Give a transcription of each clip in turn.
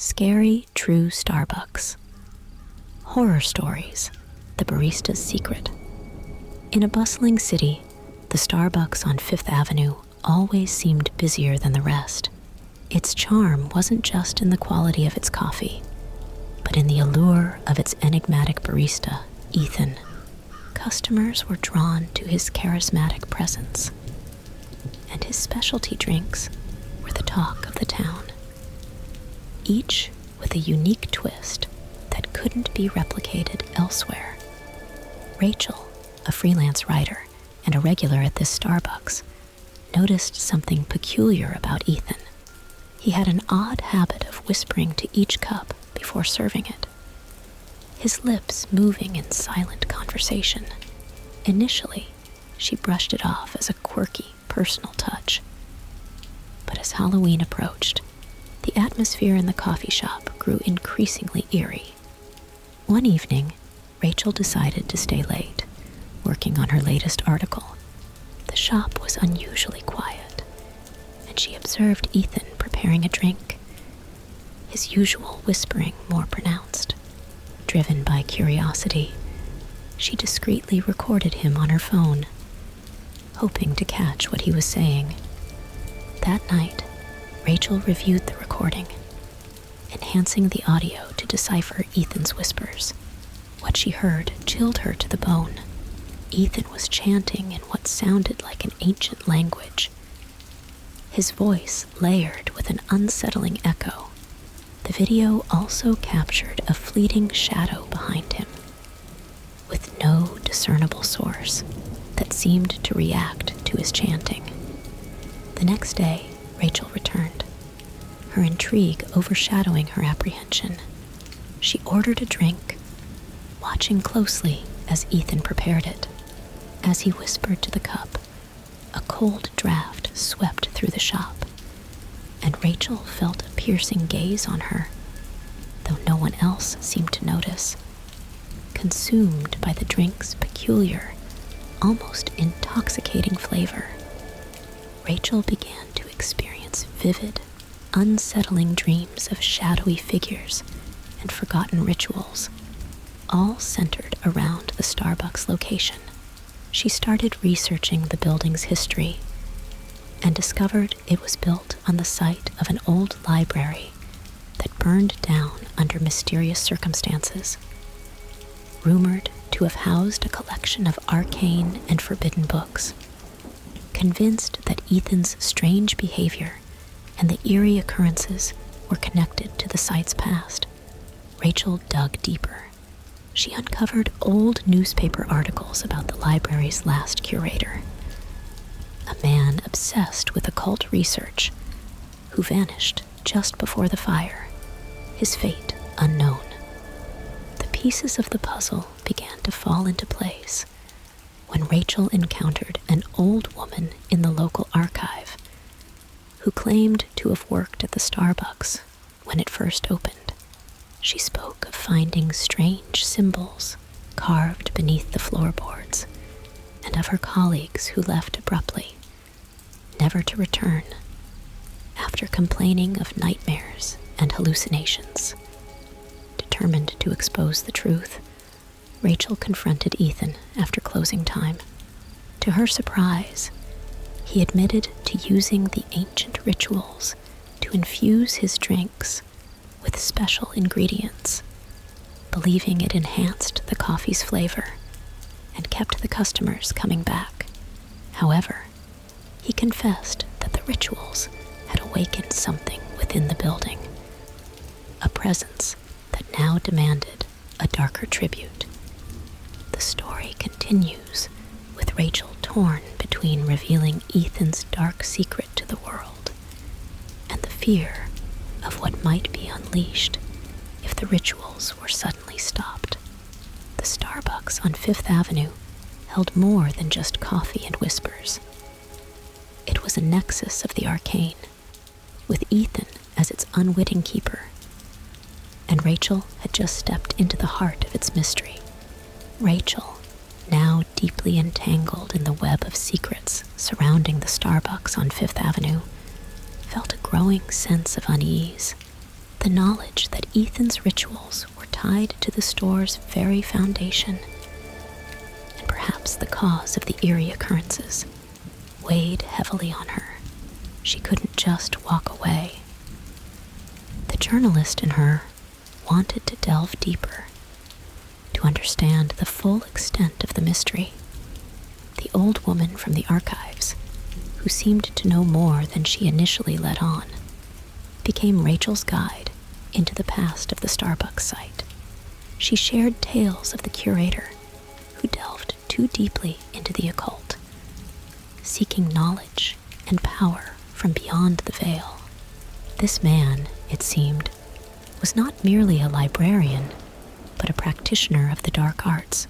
Scary, true Starbucks. Horror stories, the barista's secret. In a bustling city, the Starbucks on Fifth Avenue always seemed busier than the rest. Its charm wasn't just in the quality of its coffee, but in the allure of its enigmatic barista, Ethan. Customers were drawn to his charismatic presence, and his specialty drinks were the talk of the town. Each with a unique twist that couldn't be replicated elsewhere. Rachel, a freelance writer and a regular at this Starbucks, noticed something peculiar about Ethan. He had an odd habit of whispering to each cup before serving it, his lips moving in silent conversation. Initially, she brushed it off as a quirky, personal touch. But as Halloween approached, the atmosphere in the coffee shop grew increasingly eerie. One evening, Rachel decided to stay late, working on her latest article. The shop was unusually quiet, and she observed Ethan preparing a drink, his usual whispering more pronounced. Driven by curiosity, she discreetly recorded him on her phone, hoping to catch what he was saying. That night, Rachel reviewed the recording, enhancing the audio to decipher Ethan's whispers. What she heard chilled her to the bone. Ethan was chanting in what sounded like an ancient language, his voice layered with an unsettling echo. The video also captured a fleeting shadow behind him, with no discernible source that seemed to react to his chanting. The next day, Rachel returned, her intrigue overshadowing her apprehension. She ordered a drink, watching closely as Ethan prepared it. As he whispered to the cup, a cold draft swept through the shop, and Rachel felt a piercing gaze on her, though no one else seemed to notice. Consumed by the drink's peculiar, almost intoxicating flavor, Rachel began to experience vivid, unsettling dreams of shadowy figures and forgotten rituals, all centered around the Starbucks location. She started researching the building's history and discovered it was built on the site of an old library that burned down under mysterious circumstances. Rumored to have housed a collection of arcane and forbidden books. Convinced that Ethan's strange behavior and the eerie occurrences were connected to the site's past, Rachel dug deeper. She uncovered old newspaper articles about the library's last curator, a man obsessed with occult research who vanished just before the fire, his fate unknown. The pieces of the puzzle began to fall into place when Rachel encountered an old woman in the local archive who claimed to have worked at the Starbucks when it first opened. She spoke of finding strange symbols carved beneath the floorboards, and of her colleagues who left abruptly, never to return, after complaining of nightmares and hallucinations. Determined to expose the truth, Rachel confronted Ethan after closing time. To her surprise, he admitted to using the ancient rituals to infuse his drinks with special ingredients, believing it enhanced the coffee's flavor and kept the customers coming back. However, he confessed that the rituals had awakened something within the building, a presence that now demanded a darker tribute. The story continues, with Rachel torn between revealing Ethan's dark secret to the world and the fear of what might be unleashed if the rituals were suddenly stopped. The Starbucks on Fifth Avenue held more than just coffee and whispers. It was a nexus of the arcane, with Ethan as its unwitting keeper, and Rachel had just stepped into the heart of its mystery. Rachel, now deeply entangled in the web of secrets surrounding the Starbucks on Fifth Avenue, felt a growing sense of unease. The knowledge that Ethan's rituals were tied to the store's very foundation, and perhaps the cause of the eerie occurrences, weighed heavily on her. She couldn't just walk away. The journalist in her wanted to delve deeper, to understand the full extent of the mystery. The old woman from the archives, who seemed to know more than she initially let on, became Rachel's guide into the past of the Starbucks site. She shared tales of the curator who delved too deeply into the occult, seeking knowledge and power from beyond the veil. This man, it seemed, was not merely a librarian, but a practitioner of the dark arts,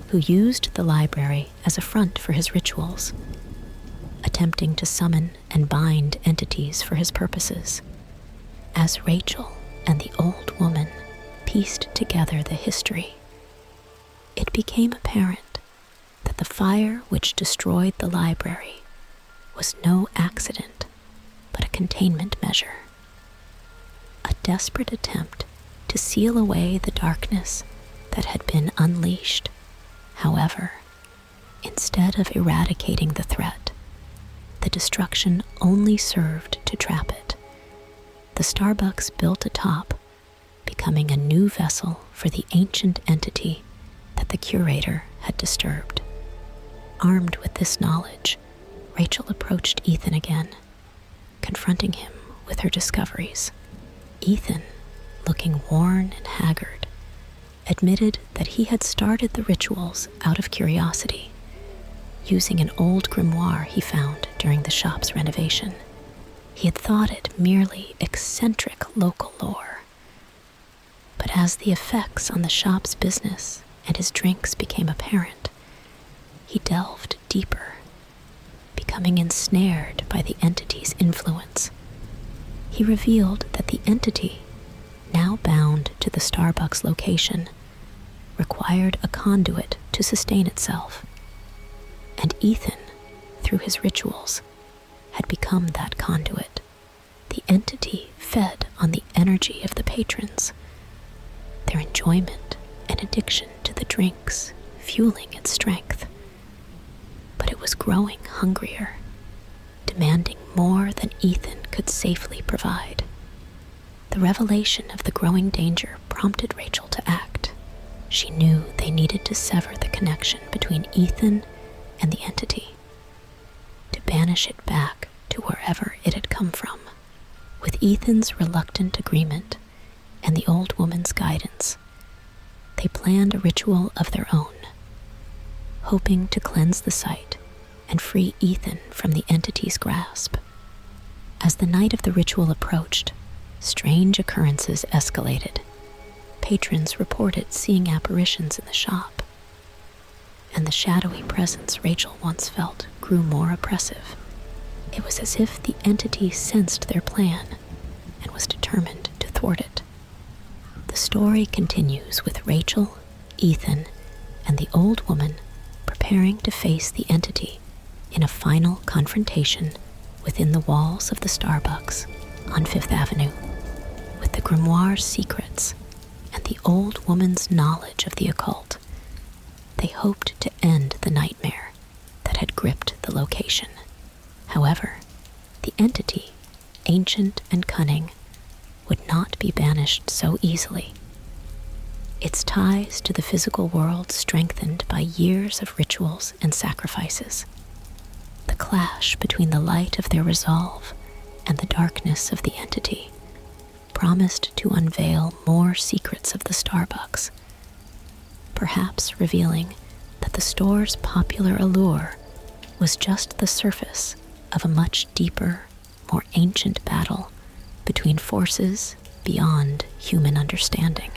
who used the library as a front for his rituals, attempting to summon and bind entities for his purposes. As Rachel and the old woman pieced together the history, it became apparent that the fire which destroyed the library was no accident, but a containment measure. A desperate attempt to seal away the darkness that had been unleashed. However, instead of eradicating the threat, the destruction only served to trap it. The Starbucks built atop, becoming a new vessel for the ancient entity that the curator had disturbed. Armed with this knowledge, Rachel approached Ethan again, confronting him with her discoveries. Ethan, looking worn and haggard, admitted that he had started the rituals out of curiosity, using an old grimoire he found during the shop's renovation. He had thought it merely eccentric local lore. But as the effects on the shop's business and his drinks became apparent, he delved deeper, becoming ensnared by the entity's influence. He revealed that the entity, now bound to the Starbucks location, required a conduit to sustain itself. And Ethan, through his rituals, had become that conduit. The entity fed on the energy of the patrons, their enjoyment and addiction to the drinks fueling its strength. But it was growing hungrier, demanding more than Ethan could safely provide. The revelation of the growing danger prompted Rachel to act. She knew they needed to sever the connection between Ethan and the entity, to banish it back to wherever it had come from. With Ethan's reluctant agreement and the old woman's guidance, they planned a ritual of their own, hoping to cleanse the site and free Ethan from the entity's grasp. As the night of the ritual approached, strange occurrences escalated. Patrons reported seeing apparitions in the shop, and the shadowy presence Rachel once felt grew more oppressive. It was as if the entity sensed their plan and was determined to thwart it. The story continues with Rachel, Ethan, and the old woman preparing to face the entity in a final confrontation within the walls of the Starbucks on Fifth Avenue. With the grimoire's secrets and the old woman's knowledge of the occult, they hoped to end the nightmare that had gripped the location. However, the entity, ancient and cunning, would not be banished so easily. Its ties to the physical world strengthened by years of rituals and sacrifices. The clash between the light of their resolve and the darkness of the entity promised to unveil more secrets of the Starbucks, perhaps revealing that the store's popular allure was just the surface of a much deeper, more ancient battle between forces beyond human understanding.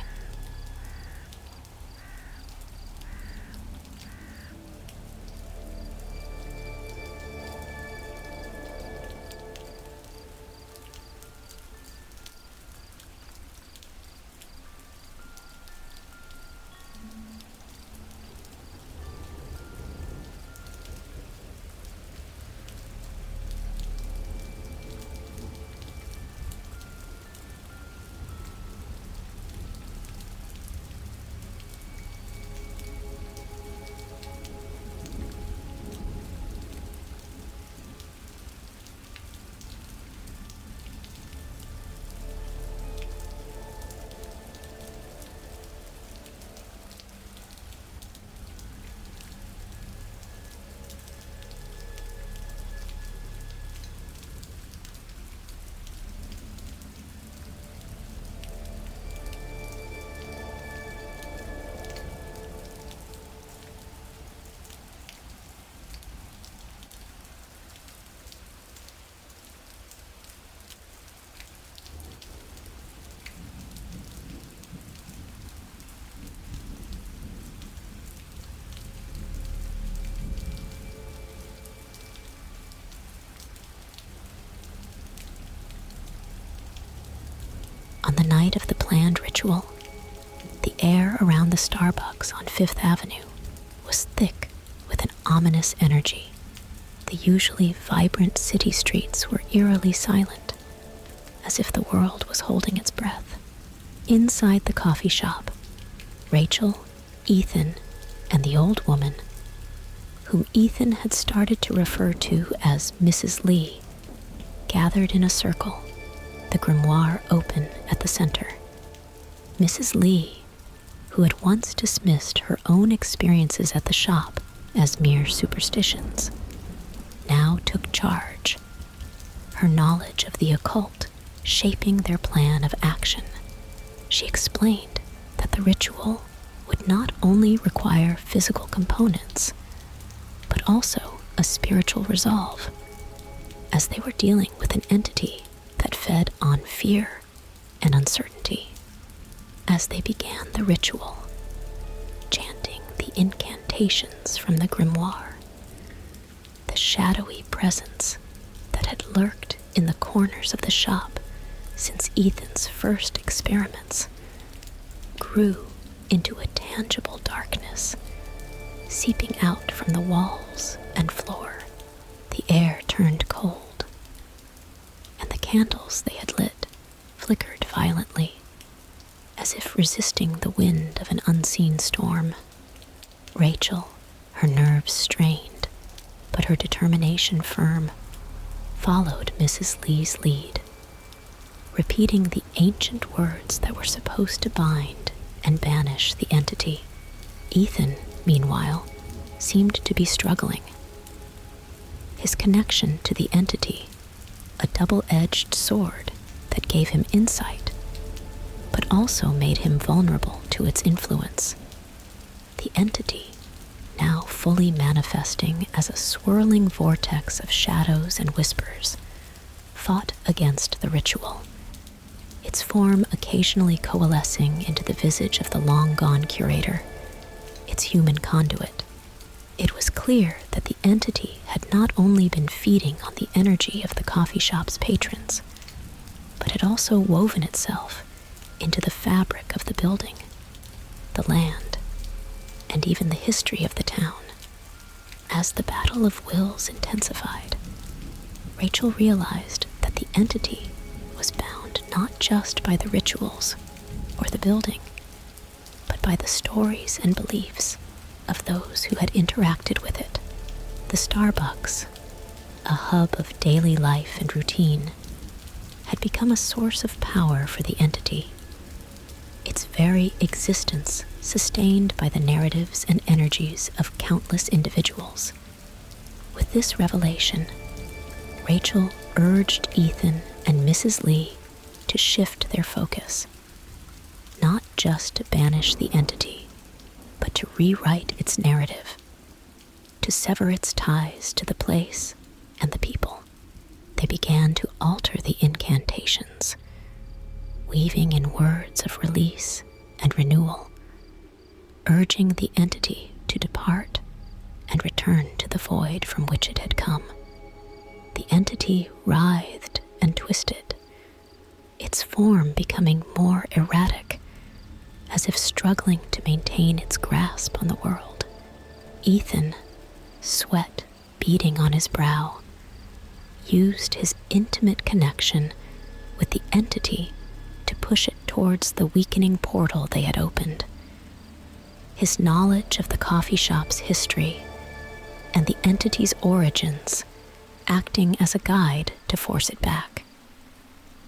the night of the planned ritual, the air around the Starbucks on Fifth Avenue was thick with an ominous energy. The usually vibrant city streets were eerily silent, as if the world was holding its breath. Inside the coffee shop, Rachel, Ethan, and the old woman, whom Ethan had started to refer to as Mrs. Lee, gathered in a circle, the grimoire open at the center. Mrs. Lee, who had once dismissed her own experiences at the shop as mere superstitions, now took charge, her knowledge of the occult shaping their plan of action. She explained that the ritual would not only require physical components, but also a spiritual resolve, as they were dealing with an entity that fed on fear and uncertainty. As they began the ritual, chanting the incantations from the grimoire, the shadowy presence that had lurked in the corners of the shop since Ethan's first experiments grew into a tangible darkness, seeping out from the walls and floor. The air turned cold, and the candles they had lit flickered violently, as if resisting the wind of an unseen storm. Rachel, her nerves strained, but her determination firm, followed Mrs. Lee's lead, repeating the ancient words that were supposed to bind and banish the entity. Ethan, meanwhile, seemed to be struggling. His connection to the entity, a double-edged sword that gave him insight, but also made him vulnerable to its influence. The entity, now fully manifesting as a swirling vortex of shadows and whispers, fought against the ritual, its form occasionally coalescing into the visage of the long-gone curator, its human conduit. It was clear that the entity had not only been feeding on the energy of the coffee shop's patrons, but had also woven itself into the fabric of the building, the land, and even the history of the town. As the battle of wills intensified, Rachel realized that the entity was bound not just by the rituals or the building, but by the stories and beliefs of those who had interacted with it. The Starbucks, a hub of daily life and routine, had become a source of power for the entity, its very existence sustained by the narratives and energies of countless individuals. With this revelation, Rachel urged Ethan and Mrs. Lee to shift their focus, not just to banish the entity, but to rewrite its narrative, to sever its ties to the place and the people. They began to alter the incantations, weaving in words of release and renewal, urging the entity to depart and return to the void from which it had come. The entity writhed and twisted, its form becoming more erratic, as if struggling to maintain its grasp on the world. Ethan, sweat beading on his brow, used his intimate connection with the entity to push it towards the weakening portal they had opened. His knowledge of the coffee shop's history and the entity's origins acting as a guide to force it back.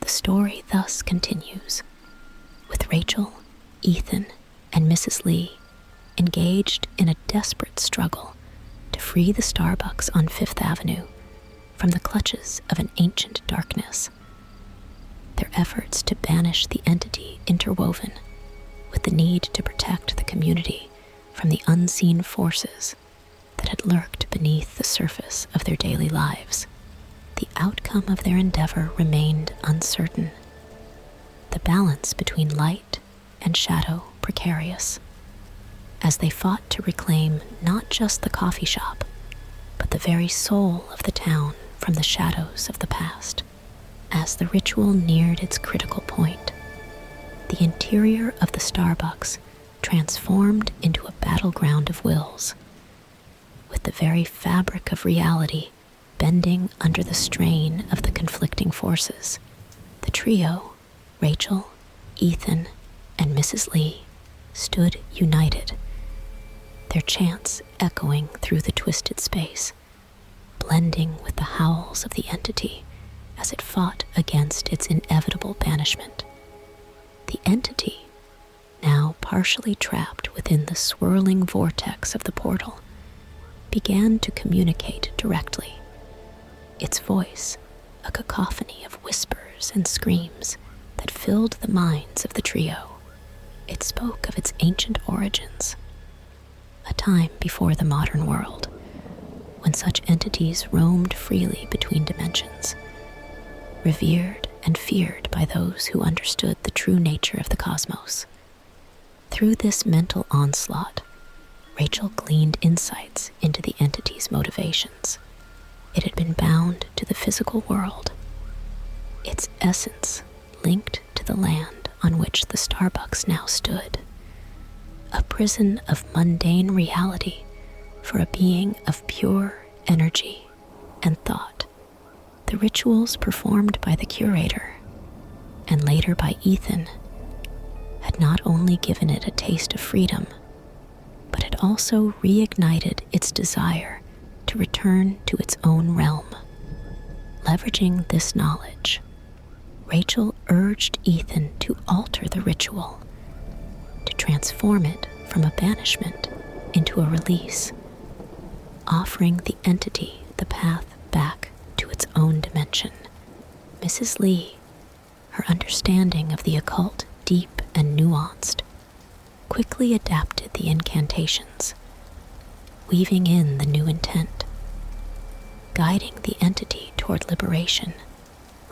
The story thus continues, with Rachel, Ethan, and Mrs. Lee engaged in a desperate struggle to free the Starbucks on Fifth Avenue from the clutches of an ancient darkness. Their efforts to banish the entity interwoven with the need to protect the community from the unseen forces that had lurked beneath the surface of their daily lives. The outcome of their endeavor remained uncertain, the balance between light and shadow precarious, as they fought to reclaim not just the coffee shop, but the very soul of the town from the shadows of the past. As the ritual neared its critical point, the interior of the Starbucks transformed into a battleground of wills, with the very fabric of reality bending under the strain of the conflicting forces. The trio, Rachel, Ethan, and Mrs. Lee, stood united, their chants echoing through the twisted space, blending with the howls of the entity as it fought against its inevitable banishment. The entity, now partially trapped within the swirling vortex of the portal, began to communicate directly. Its voice, a cacophony of whispers and screams that filled the minds of the trio. It spoke of its ancient origins, a time before the modern world, when such entities roamed freely between dimensions, revered and feared by those who understood the true nature of the cosmos. Through this mental onslaught, Rachel gleaned insights into the entity's motivations. It had been bound to the physical world, its essence linked to the land on which the Starbucks now stood, a prison of mundane reality for a being of pure energy and thought. The rituals performed by the curator, and later by Ethan, had not only given it a taste of freedom, but had also reignited its desire to return to its own realm. Leveraging this knowledge, Rachel urged Ethan to alter the ritual, to transform it from a banishment into a release, offering the entity the path back to its own dimension. Mrs. Lee, her understanding of the occult deep and nuanced, quickly adapted the incantations, weaving in the new intent, guiding the entity toward liberation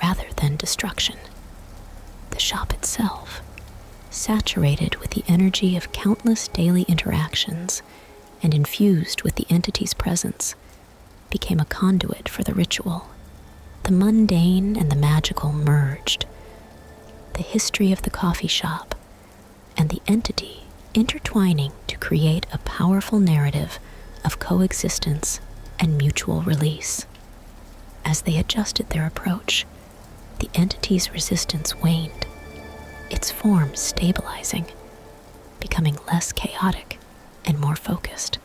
rather than destruction. The shop itself, saturated with the energy of countless daily interactions and infused with the entity's presence, became a conduit for the ritual. The mundane and the magical merged, the history of the coffee shop and the entity intertwining to create a powerful narrative of coexistence and mutual release. As they adjusted their approach, the entity's resistance waned, its form stabilizing, becoming less chaotic and more focused.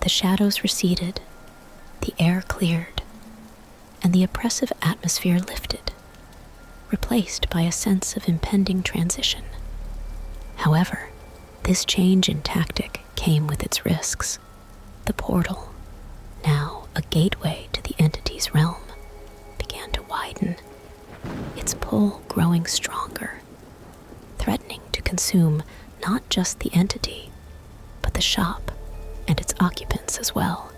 The shadows receded, the air cleared, and the oppressive atmosphere lifted, replaced by a sense of impending transition. However, this change in tactic came with its risks. The portal, now a gateway to the entity's realm, began to widen, its pull growing stronger, threatening to consume not just the entity, but the shop and its occupants as well.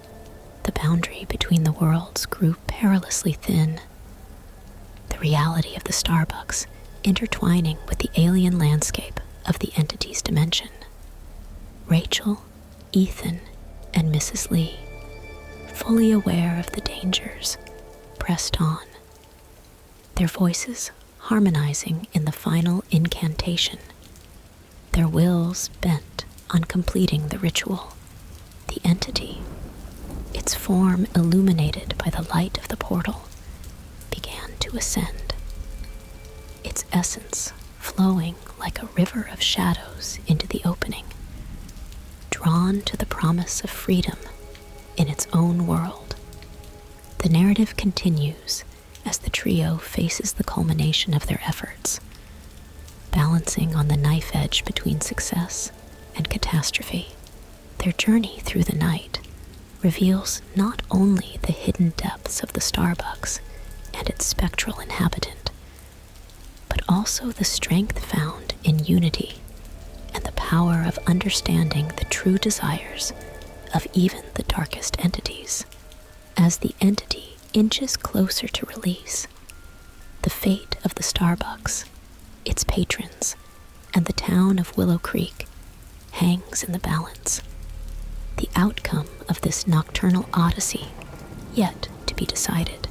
The boundary between the worlds grew perilously thin, the reality of the Starbucks intertwining with the alien landscape of the entity's dimension. Rachel, Ethan, and Mrs. Lee, fully aware of the dangers, pressed on, their voices harmonizing in the final incantation, their wills bent on completing the ritual. The entity, its form illuminated by the light of the portal, began to ascend, its essence flowing like a river of shadows into the opening, drawn to the promise of freedom in its own world. The narrative continues as the trio faces the culmination of their efforts, balancing on the knife edge between success and catastrophe. Their journey through the night reveals not only the hidden depths of the Starbucks and its spectral inhabitant, but also the strength found in unity and the power of understanding the true desires of even the darkest entities. As the entity inches closer to release, the fate of the Starbucks, its patrons, and the town of Willow Creek hangs in the balance. The outcome of this nocturnal odyssey yet to be decided.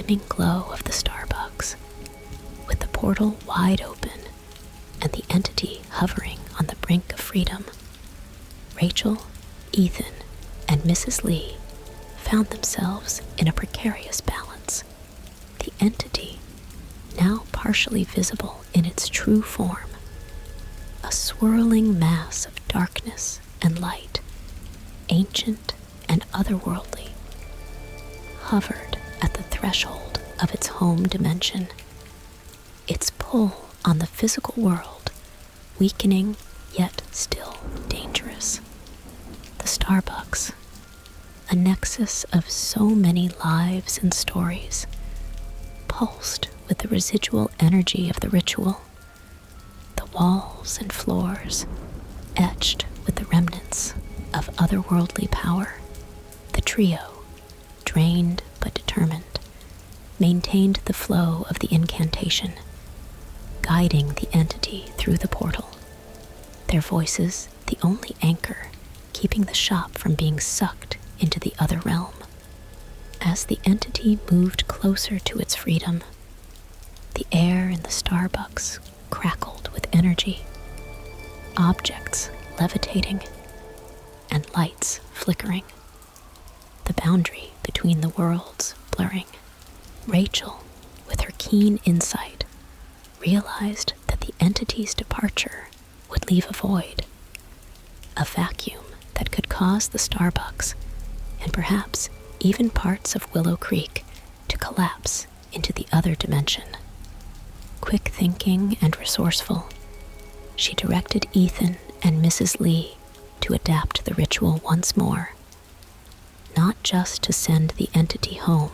evening glow of the Starbucks, with the portal wide open and the entity hovering on the brink of freedom, Rachel, Ethan, and Mrs. Lee found themselves in a precarious balance. The entity, now partially visible in its true form, a swirling mass of darkness and light, ancient and otherworldly, hovered at the threshold of its home dimension, its pull on the physical world weakening yet still dangerous. The Starbucks, a nexus of so many lives and stories, pulsed with the residual energy of the ritual, the walls and floors etched with the remnants of otherworldly power. The trio, drained but determined, maintained the flow of the incantation, guiding the entity through the portal, their voices the only anchor keeping the shop from being sucked into the other realm. As the entity moved closer to its freedom, the air in the Starbucks crackled with energy, objects levitating and lights flickering, the boundary between the worlds blurring. Rachel, with her keen insight, realized that the entity's departure would leave a void, a vacuum that could cause the Starbucks, and perhaps even parts of Willow Creek, to collapse into the other dimension. Quick thinking and resourceful, she directed Ethan and Mrs. Lee to adapt the ritual once more, not just to send the entity home,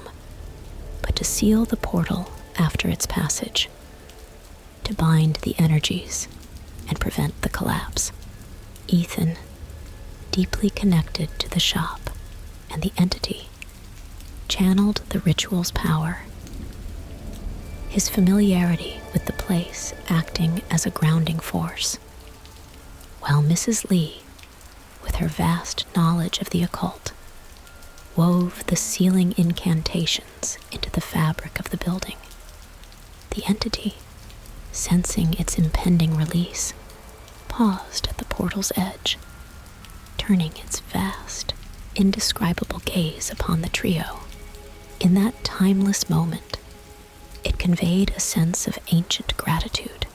but to seal the portal after its passage, to bind the energies and prevent the collapse. Ethan, deeply connected to the shop and the entity, channeled the ritual's power, his familiarity with the place acting as a grounding force, while Mrs. Lee, with her vast knowledge of the occult, wove the sealing incantations into the fabric of the building. The entity, sensing its impending release, paused at the portal's edge, turning its vast, indescribable gaze upon the trio. In that timeless moment, it conveyed a sense of ancient gratitude,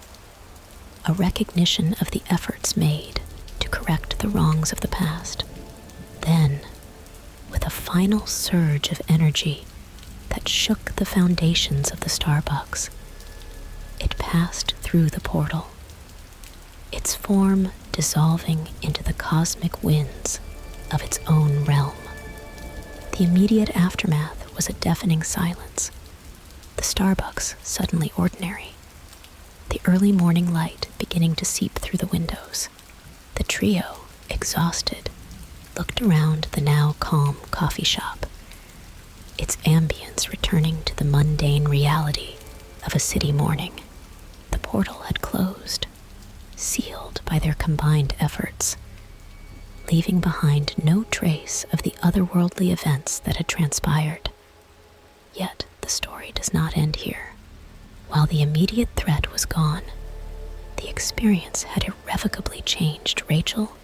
a recognition of the efforts made to correct the wrongs of the past. Then, with a final surge of energy that shook the foundations of the Starbucks, it passed through the portal, its form dissolving into the cosmic winds of its own realm. The immediate aftermath was a deafening silence, the Starbucks suddenly ordinary, the early morning light beginning to seep through the windows. The trio, exhausted, looked around the now calm coffee shop, its ambience returning to the mundane reality of a city morning. The portal had closed, sealed by their combined efforts, leaving behind no trace of the otherworldly events that had transpired. Yet the story does not end here. While the immediate threat was gone, the experience had irrevocably changed Rachel,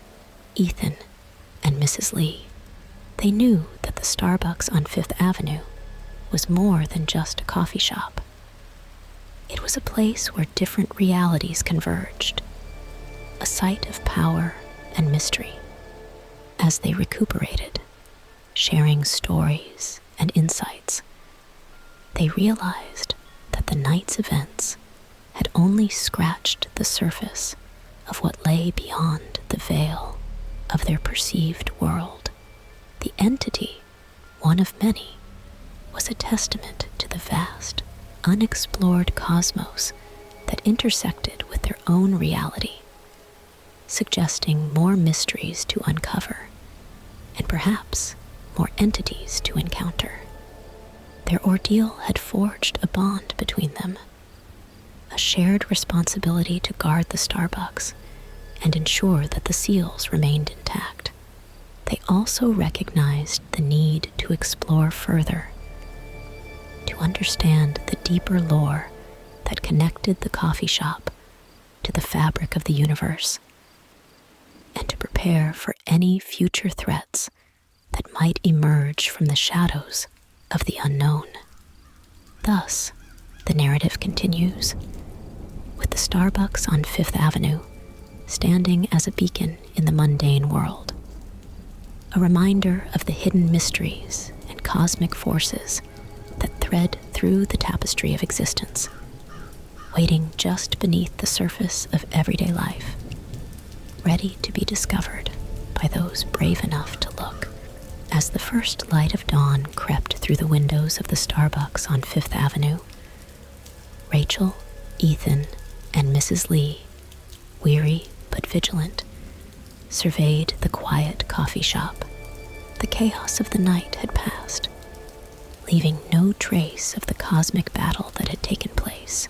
Ethan, and Mrs. Lee. They knew that the Starbucks on Fifth Avenue was more than just a coffee shop. It was a place where different realities converged, a site of power and mystery. As they recuperated, sharing stories and insights, they realized that the night's events had only scratched the surface of what lay beyond the veil of their perceived world. The entity, one of many, was a testament to the vast, unexplored cosmos that intersected with their own reality, suggesting more mysteries to uncover and perhaps more entities to encounter. Their ordeal had forged a bond between them, a shared responsibility to guard the Starbucks and ensure that the seals remained intact. They also recognized the need to explore further, to understand the deeper lore that connected the coffee shop to the fabric of the universe, and to prepare for any future threats that might emerge from the shadows of the unknown. Thus, the narrative continues, with the Starbucks on Fifth Avenue standing as a beacon in the mundane world, a reminder of the hidden mysteries and cosmic forces that thread through the tapestry of existence, waiting just beneath the surface of everyday life, ready to be discovered by those brave enough to look. As the first light of dawn crept through the windows of the Starbucks on Fifth Avenue, Rachel, Ethan, and Mrs. Lee, weary but vigilant, surveyed the quiet coffee shop. The chaos of the night had passed, leaving no trace of the cosmic battle that had taken place.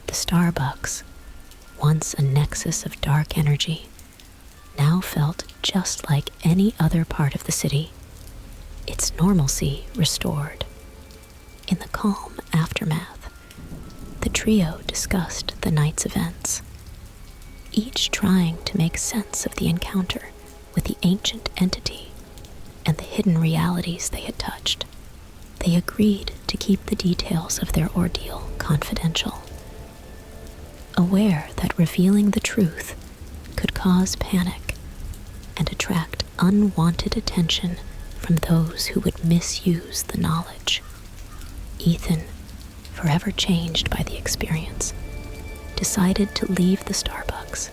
The Starbucks, once a nexus of dark energy, now felt just like any other part of the city, its normalcy restored. In the calm aftermath, the trio discussed the night's events, each trying to make sense of the encounter with the ancient entity and the hidden realities they had touched. They agreed to keep the details of their ordeal confidential, aware that revealing the truth could cause panic and attract unwanted attention from those who would misuse the knowledge. Ethan, forever changed by the experience, decided to leave the Starbucks,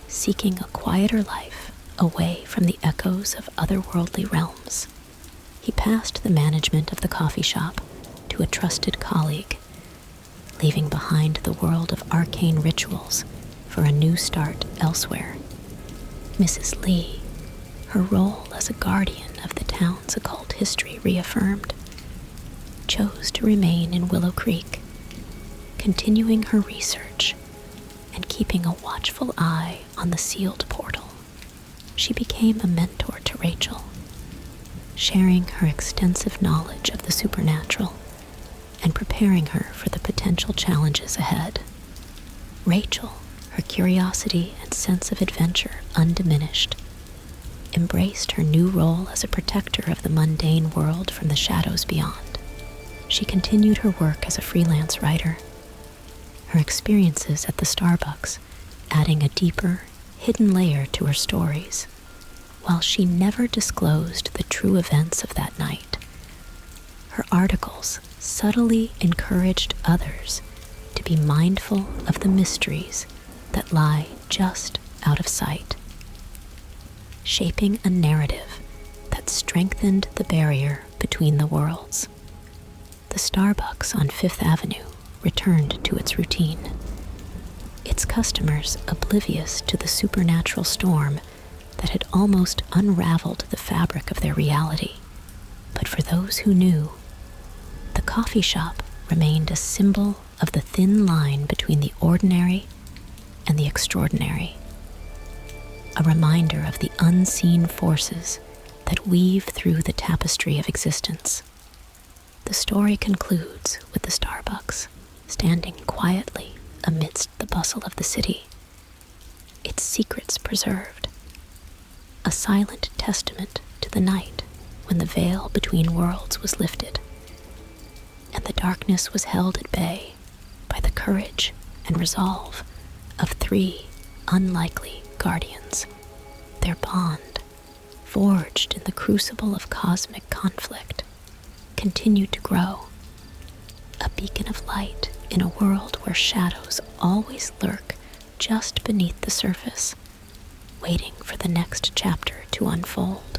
seeking a quieter life away from the echoes of otherworldly realms. He passed the management of the coffee shop to a trusted colleague, leaving behind the world of arcane rituals for a new start elsewhere. Mrs. Lee, her role as a guardian of the town's occult history reaffirmed, chose to remain in Willow Creek, continuing her research and keeping a watchful eye on the sealed portal. She became a mentor to Rachel, sharing her extensive knowledge of the supernatural and preparing her for the potential challenges ahead. Rachel, her curiosity and sense of adventure undiminished, embraced her new role as a protector of the mundane world from the shadows beyond. She continued her work as a freelance writer, her experiences at the Starbucks adding a deeper, hidden layer to her stories. While she never disclosed the true events of that night, her articles subtly encouraged others to be mindful of the mysteries that lie just out of sight, shaping a narrative that strengthened the barrier between the worlds. The Starbucks on Fifth Avenue returned to its routine, its customers oblivious to the supernatural storm that had almost unraveled the fabric of their reality. But for those who knew, the coffee shop remained a symbol of the thin line between the ordinary and the extraordinary, a reminder of the unseen forces that weave through the tapestry of existence. The story concludes with the Starbucks standing quietly amidst the bustle of the city, its secrets preserved, a silent testament to the night when the veil between worlds was lifted, and the darkness was held at bay by the courage and resolve of three unlikely guardians. Their bond, forged in the crucible of cosmic conflict, continued to grow, a beacon of light in a world where shadows always lurk just beneath the surface, waiting for the next chapter to unfold.